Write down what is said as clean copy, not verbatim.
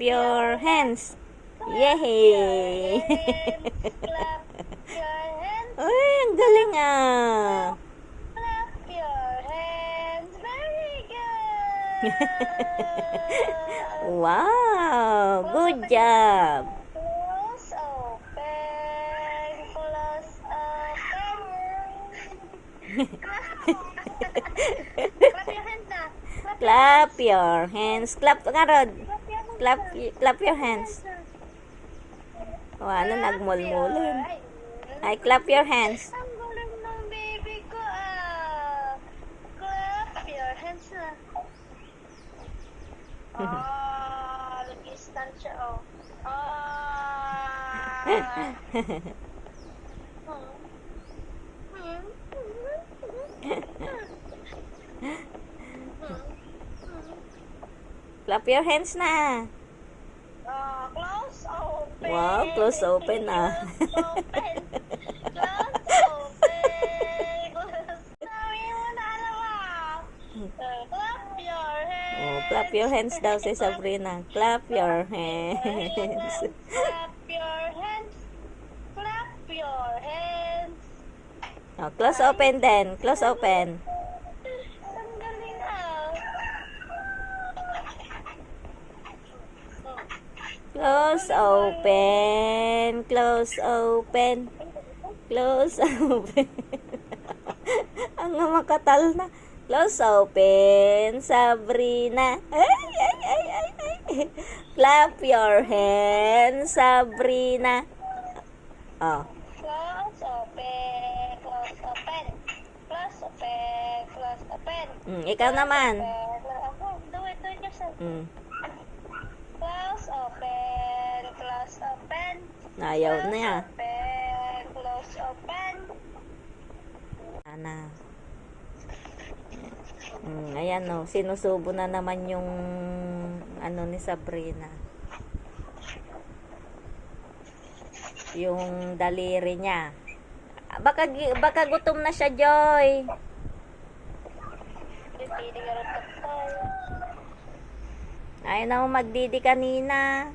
your hands. Yay! Clap your hands. Uy, ang galing ah. Clap your hands. Very good. Wow, good job. Close open. Close open. Clap your hands na. Clap your hands. Clap nga, Rod. Clap Clap your hands. O, ano, nagmulmulin. Ay, clap your hands. Ang galing ng baby ko ah. Clap your hands na. Nag-stand siya oh. Clap your hands na. Close open. Wow, close open ah. Close open. Close open. Close. Sabi mo na alam ah. Clap your hands. Oh, clap your hands daw si Sabrina. Clap your hands. Clap your hands. Clap your hands. Oh, close open din. Close open. Ang galing ah. Close open. Close open. Close open. Ang makatal na. Close open, Sabrina. Ay, ay, ay, ay, ay. Clap your hands, Sabrina. Oh. Close open. Close open. Close open. Close open. Ikaw naman. Do it yourself. Close open. Close open. Ayaw na yan. Open. Close open. Ana. Ayan o, sinusubo na naman yung ano ni Sabrina. Yung daliri niya. Baka gutom na siya, Joy. Ayaw na mo magdidi kanina.